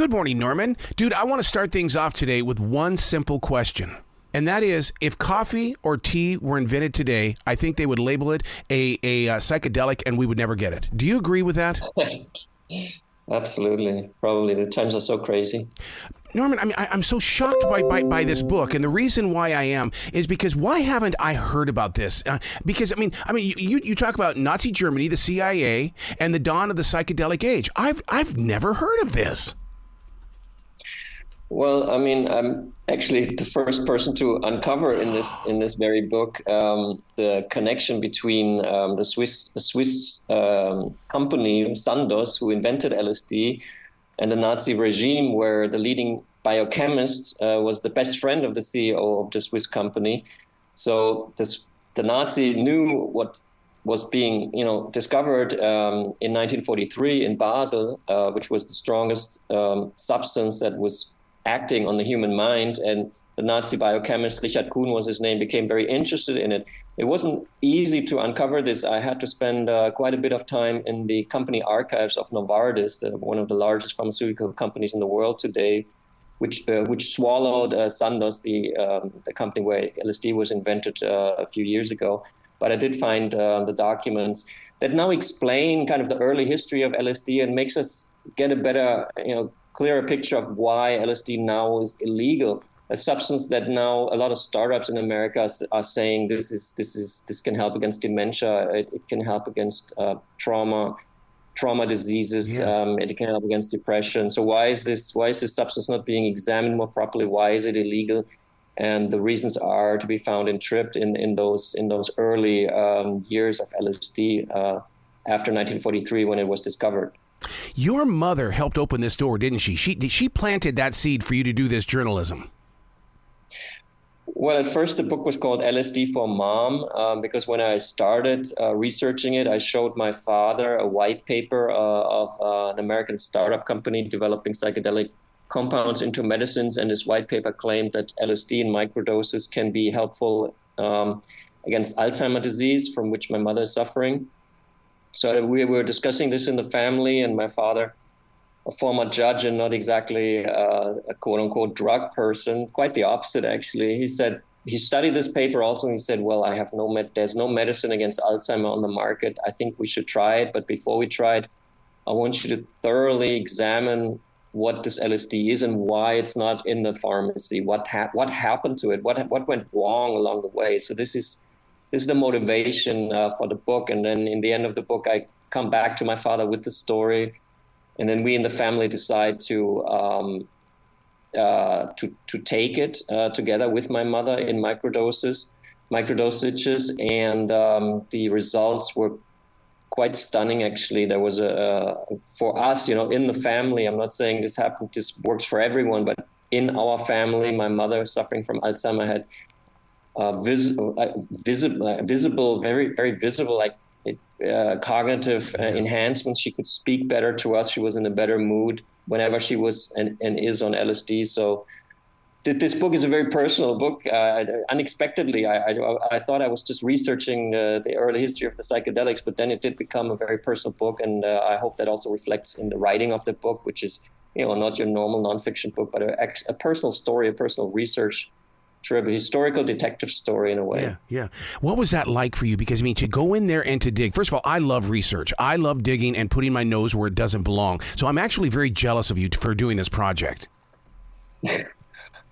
Good morning, Norman. Dude, I want to start things off today with one simple question. And that is, if coffee or tea were invented today, I think they would label it a psychedelic and we would never get it. Do you agree with that? Absolutely. Probably. The times are so crazy. Norman, I mean, I'm so shocked by this book, and the reason why I am is because why haven't I heard about this? Because I mean, you talk about Nazi Germany, the CIA, and the dawn of the psychedelic age. I've never heard of this. Well, I mean, I'm actually the first person to uncover in this very book the connection between the Swiss company Sandoz, who invented LSD, and the Nazi regime, where the leading biochemist was the best friend of the CEO of the Swiss company. So the Nazi knew what was being, discovered in 1943 in Basel, which was the strongest substance that was acting on the human mind. And the Nazi biochemist, Richard Kuhn was his name, became very interested in it. It wasn't easy to uncover this. I had to spend quite a bit of time in the company archives of Novelist, one of the largest pharmaceutical companies in the world today, which swallowed Sandoz, the company where LSD was invented a few years ago. But I did find the documents that now explain kind of the early history of LSD and makes us get a better, clearer picture of why LSD now is illegal, a substance that now a lot of startups in America are saying this can help against dementia, it can help against trauma diseases, it can help against depression. So why is this substance not being examined more properly? Why is it illegal? And the reasons are to be found in those early years of LSD after 1943 when it was discovered. Your mother helped open this door, didn't she? She planted that seed for you to do this journalism. Well, at first the book was called LSD for Mom, because when I started researching it, I showed my father a white paper of an American startup company developing psychedelic compounds into medicines, and this white paper claimed that LSD in microdoses can be helpful against Alzheimer disease, from which my mother is suffering. So we were discussing this in the family, and my father, a former judge and not exactly a quote-unquote drug person, quite the opposite, actually. He said he studied this paper also, and he said, well, there's no medicine against Alzheimer on the market. I think we should try it. But before we try it, I want you to thoroughly examine what this LSD is and why it's not in the pharmacy. What happened to it? What went wrong along the way? So this is the motivation for the book. And then in the end of the book, I come back to my father with the story. And then we in the family decide to take it together with my mother in microdosages. And the results were quite stunning, actually. There was for us, in the family, I'm not saying this works for everyone, but in our family, my mother suffering from Alzheimer had visible, very, very visible, cognitive enhancements. She could speak better to us. She was in a better mood whenever she was and is on LSD. So this book is a very personal book. Unexpectedly, I thought I was just researching the early history of the psychedelics, but then it did become a very personal book. And I hope that also reflects in the writing of the book, which is, not your normal nonfiction book, but a personal story, a personal research trip, a historical detective story in a way. Yeah. What was that like for you? Because, to go in there and to dig, first of all, I love research. I love digging and putting my nose where it doesn't belong. So I'm actually very jealous of you for doing this project.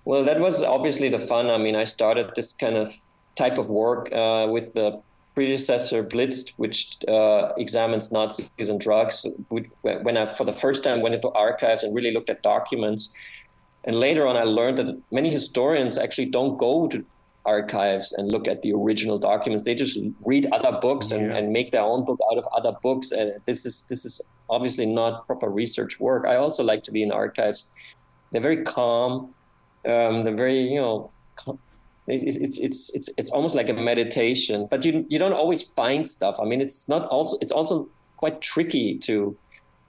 Well, that was obviously the fun. I started this kind of type of work with the predecessor Blitzed, which examines Nazis and drugs. When I, for the first time, went into archives and really looked at documents. And later on, I learned that many historians actually don't go to archives and look at the original documents. They just read other books and make their own book out of other books. And this is obviously not proper research work. I also like to be in archives. They're very calm. They're very, it's almost like a meditation. But you don't always find stuff. It's also quite tricky to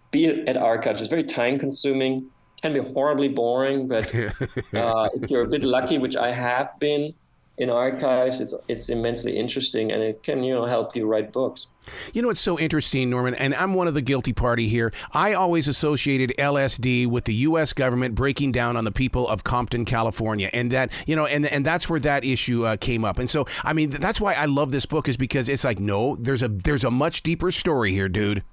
be at archives. It's very time consuming. Can be horribly boring, but if you're a bit lucky, which I have been, in archives. It's immensely interesting, and it can help you write books. You know, it's so interesting, Norman, and I'm one of the guilty party here. I always associated LSD with the U.S. government breaking down on the people of Compton, California, and that, and that's where that issue came up. And so, I mean, that's why I love this book, is because it's like, no, there's a much deeper story here, dude.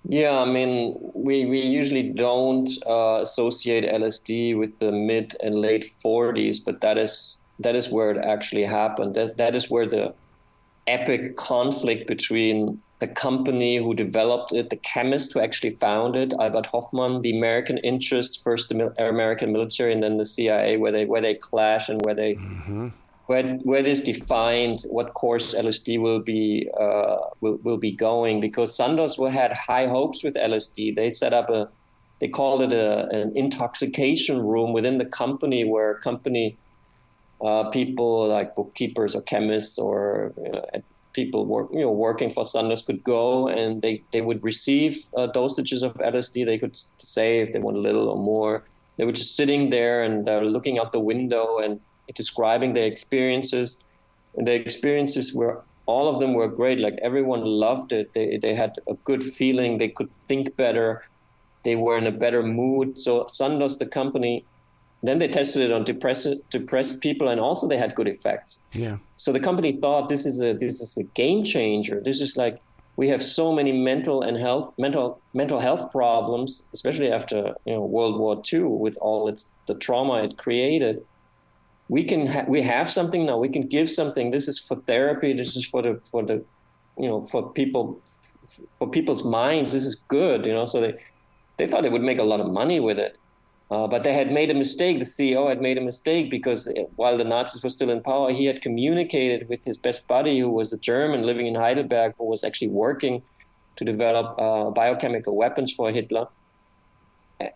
Yeah, I mean, we usually don't associate LSD with the mid and late 40s, but that is where it actually happened. That is where the epic conflict between the company who developed it, the chemist who actually found it, Albert Hofmann, the American interests, first the American military, and then the CIA, where they clash, and where they where it is defined what course LSD will be going. Because Sandoz had high hopes with LSD. They set up they called it an intoxication room within the company, where company people like bookkeepers or chemists or people working for Sandoz could go, and they would receive dosages of LSD. They could say if they want a little or more. They were just sitting there and looking out the window and describing their experiences. And their experiences all of them were great. Like, everyone loved it. They had a good feeling. They could think better. They were in a better mood. So Sandoz, the company, then they tested it on depressed people, and also they had good effects. Yeah. So the company thought this is a game changer. This is like, we have so many mental health problems, especially after World War II, with all the trauma it created. We have something now. We can give something. This is for therapy. This is for people's minds. This is good. So they thought they would make a lot of money with it. But they had made a mistake. The CEO had made a mistake, because while the Nazis were still in power, he had communicated with his best buddy, who was a German living in Heidelberg, who was actually working to develop biochemical weapons for Hitler.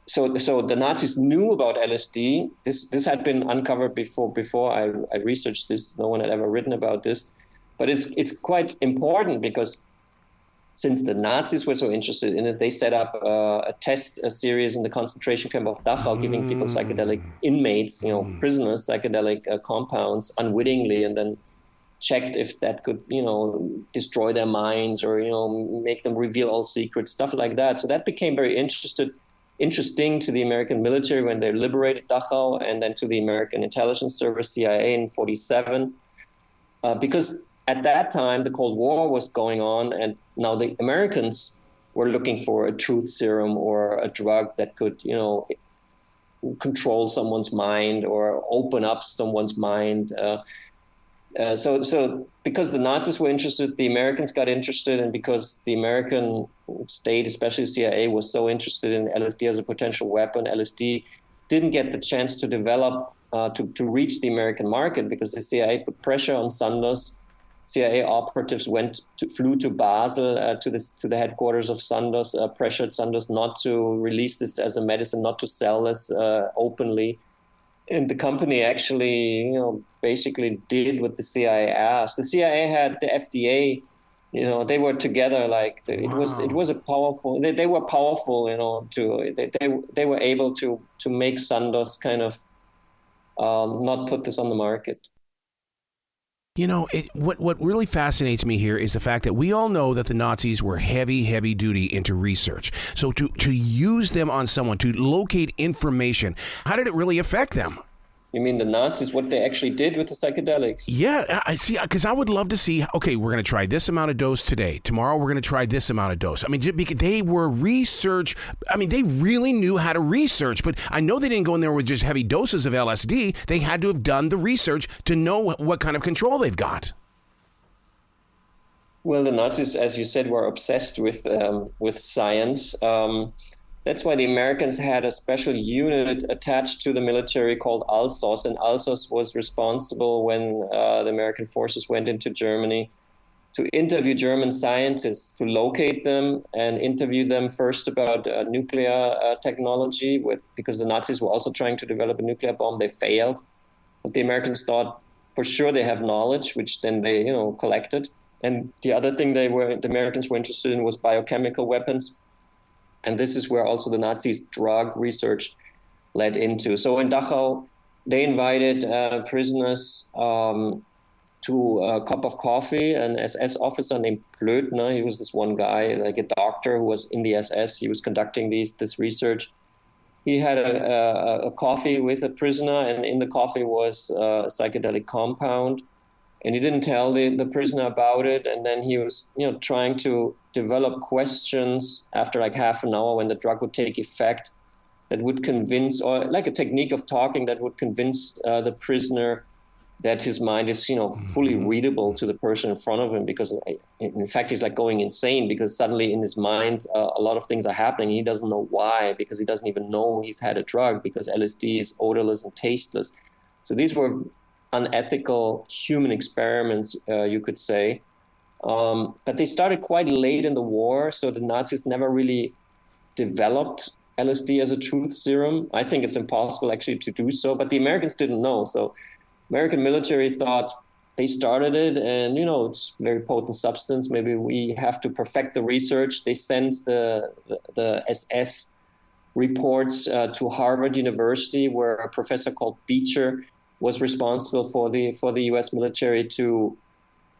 So the Nazis knew about LSD. This had been uncovered before I researched this. No one had ever written about this. But it's quite important, because since the Nazis were so interested in it, they set up a series in the concentration camp of Dachau, giving people psychedelic inmates, prisoners, psychedelic compounds unwittingly, and then checked if that could, destroy their minds or, make them reveal all secrets, stuff like that. So that became very interesting to the American military when they liberated Dachau, and then to the American intelligence service, CIA, in 1947, because at that time, the Cold War was going on, and now the Americans were looking for a truth serum or a drug that could, control someone's mind or open up someone's mind. So because the Nazis were interested, the Americans got interested, and because the American state, especially CIA, was so interested in LSD as a potential weapon, LSD didn't get the chance to develop, to reach the American market, because the CIA put pressure on Sandoz. CIA operatives flew to Basel, to the headquarters of Sandoz, pressured Sandoz not to release this as a medicine, not to sell this openly. And the company actually, basically did what the CIA asked. The CIA had the FDA, they were together. Like, it was a powerful. They were powerful, they were able to make Sandoz kind of not put this on the market. What really fascinates me here is the fact that we all know that the Nazis were heavy duty into research. So to use them on someone, to locate information, how did it really affect them? You mean the Nazis, what they actually did with the psychedelics? Yeah, I see, because I would love to see, okay, we're going to try this amount of dose today. Tomorrow, we're going to try this amount of dose. I mean, they were research. I mean, they really knew how to research, but I know they didn't go in there with just heavy doses of LSD. They had to have done the research to know what kind of control they've got. Well, the Nazis, as you said, were obsessed with science. That's why the Americans had a special unit attached to the military called Alsos, and Alsos was responsible when the American forces went into Germany to interview German scientists, to locate them and interview them first about nuclear technology, because the Nazis were also trying to develop a nuclear bomb. They failed, but the Americans thought for sure they have knowledge, which then they collected. And the other thing the Americans were interested in was biochemical weapons. And this is where also the Nazis' drug research led into. So in Dachau, they invited prisoners to a cup of coffee. An SS officer named Blödner, he was this one guy, like a doctor who was in the SS. He was conducting this research. He had a coffee with a prisoner, and in the coffee was a psychedelic compound. And he didn't tell the prisoner about it. And then he was, trying to develop questions after like half an hour when the drug would take effect that would convince, or like a technique of talking that would convince the prisoner that his mind is, fully readable to the person in front of him, because in fact, he's like going insane because suddenly in his mind, a lot of things are happening. He doesn't know why, because he doesn't even know he's had a drug, because LSD is odorless and tasteless. So these were unethical human experiments, you could say. But they started quite late in the war. So the Nazis never really developed LSD as a truth serum. I think it's impossible actually to do so, but the Americans didn't know. So American military thought they started it, and it's a very potent substance. Maybe we have to perfect the research. They sent the SS reports to Harvard University, where a professor called Beecher was responsible for the U.S. military to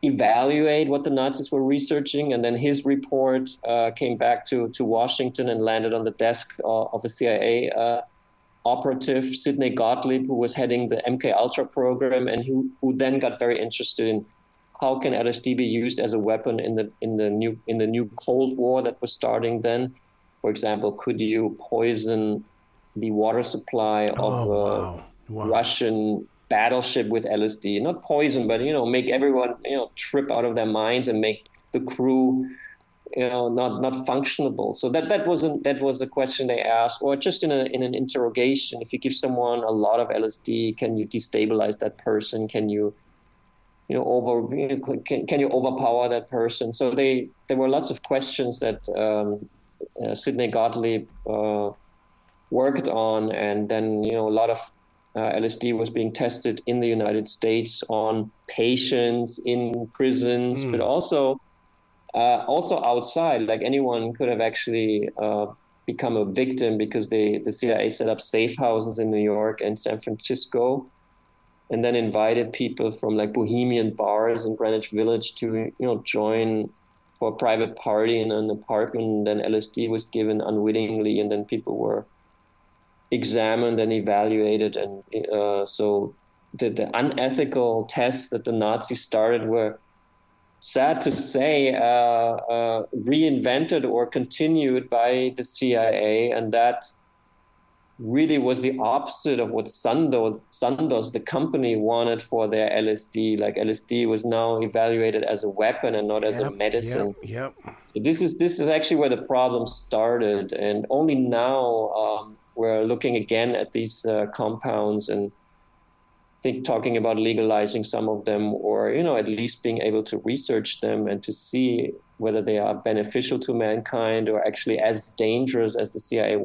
evaluate what the Nazis were researching, and then his report came back to Washington and landed on the desk of a CIA operative, Sidney Gottlieb, who was heading the MK Ultra program, and who then got very interested in how can LSD be used as a weapon in the new Cold War that was starting then. For example, could you poison the water supply of a Russian battleship with LSD? Not poison, but make everyone trip out of their minds and make the crew not functionable. So that was a question they asked. Or just in an interrogation, if you give someone a lot of LSD, can you destabilize that person? Can you can you overpower that person? So there were lots of questions that Sidney Gottlieb worked on, and then a lot of LSD was being tested in the United States on patients in prisons, but also outside. Like anyone could have actually become a victim, because the CIA set up safe houses in New York and San Francisco, and then invited people from like bohemian bars in Greenwich Village to join for a private party in an apartment. And then LSD was given unwittingly, and then people were examined and evaluated. And so the unethical tests that the Nazis started were, sad to say, reinvented or continued by the CIA, and that really was the opposite of what Sandoz, the company, wanted for their LSD. Like LSD was now evaluated as a weapon and not as a medicine. Yep. So this is actually where the problem started, and only now we're looking again at these compounds and talking about legalizing some of them, or at least being able to research them and to see whether they are beneficial to mankind or actually as dangerous as the CIA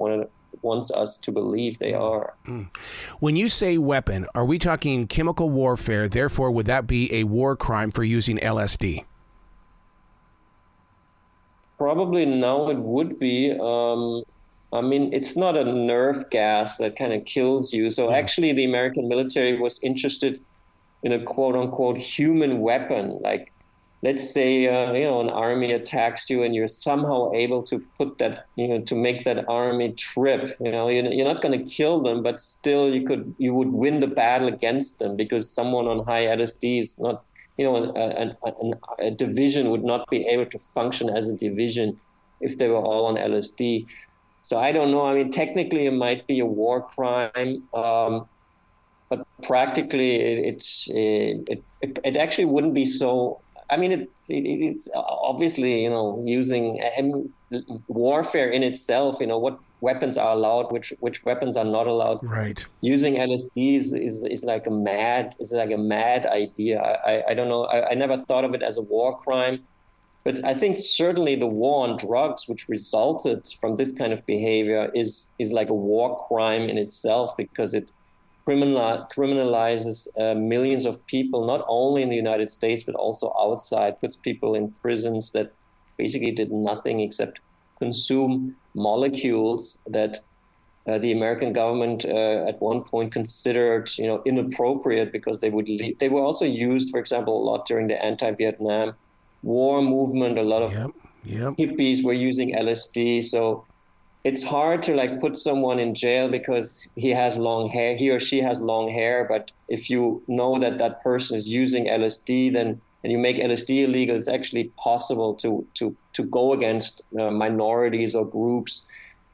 wants us to believe they are. When you say weapon, are we talking chemical warfare? Therefore, would that be a war crime for using LSD? Probably now it would be. I mean, it's not a nerve gas that kind of kills you. So actually, the American military was interested in a quote unquote human weapon. Like, let's say, an army attacks you and you're somehow able to put that, to make that army trip. You're not going to kill them, but still you would win the battle against them, because someone on high LSD is not, a division would not be able to function as a division if they were all on LSD. So I don't know. I mean, technically it might be a war crime, but practically it actually wouldn't be so. I mean, it's obviously, using warfare in itself, what weapons are allowed, which weapons are not allowed. Right. Using LSD is like a mad idea. I don't know. I never thought of it as a war crime. But I think certainly the war on drugs, which resulted from this kind of behavior, is like a war crime in itself, because it criminalizes millions of people, not only in the United States, but also outside, puts people in prisons that basically did nothing except consume molecules that the American government at one point considered, inappropriate because they they were also used, for example, a lot during the anti-Vietnam War movement. A lot of hippies were using LSD. So it's hard to like put someone in jail because he or she has long hair. But if you know that that person is using LSD, then and you make LSD illegal, it's actually possible to go against minorities or groups.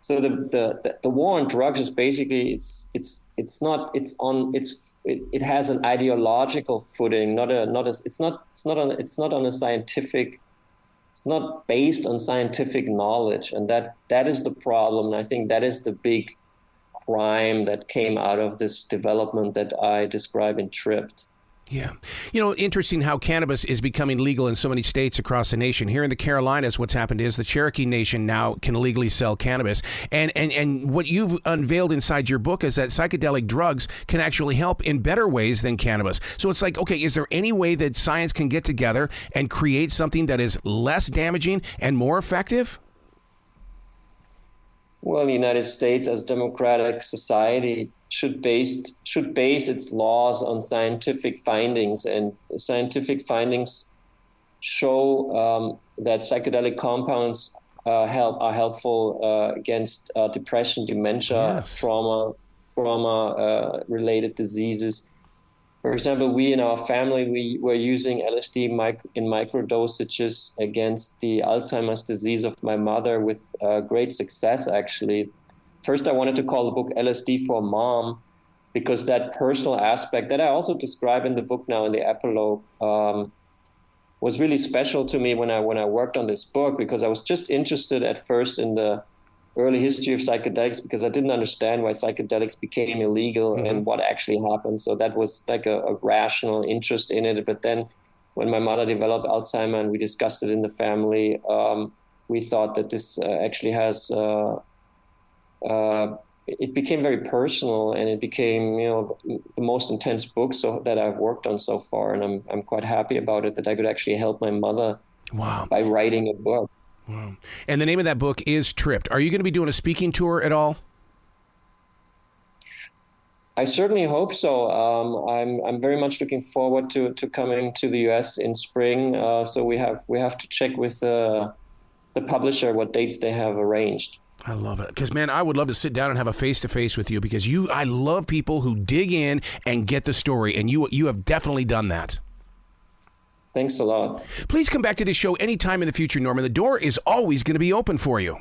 So the war on drugs is basically it has an ideological footing, it's not on a scientific. It's not based on scientific knowledge, and that is the problem. And I think that is the big crime that came out of this development that I describe in Tripped. Yeah. Interesting how cannabis is becoming legal in so many states across the nation. Here in the Carolinas, what's happened is the Cherokee Nation now can legally sell cannabis. And what you've unveiled inside your book is that psychedelic drugs can actually help in better ways than cannabis. So it's like, okay, is there any way that science can get together and create something that is less damaging and more effective? Well, the United States, as a democratic society, should base its laws on scientific findings, and scientific findings show that psychedelic compounds are helpful against depression, dementia, trauma related diseases. For example, we in our family, we were using LSD in micro dosages against the Alzheimer's disease of my mother with great success, actually. First, I wanted to call the book LSD for Mom, because that personal aspect that I also describe in the book now in the epilogue was really special to me when I worked on this book, because I was just interested at first in the early history of psychedelics, because I didn't understand why psychedelics became illegal and what actually happened. So that was like a rational interest in it. But then when my mother developed Alzheimer and we discussed it in the family, we thought that this actually has... it became very personal, and it became, the most intense book that I've worked on so far. And I'm quite happy about it, that I could actually help my mother by writing a book. Wow. And the name of that book is Tripped. Are you going to be doing a speaking tour at all? I certainly hope so. I'm very much looking forward to coming to the US in spring. So we have to check with the publisher what dates they have arranged. I love it. Because, man, I would love to sit down and have a face-to-face with you, because I love people who dig in and get the story, and you have definitely done that. Thanks a lot. Please come back to this show anytime in the future, Norman. The door is always going to be open for you.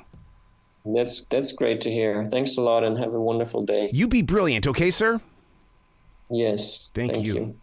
That's great to hear. Thanks a lot, and have a wonderful day. You be brilliant, okay, sir? Yes. Thank you.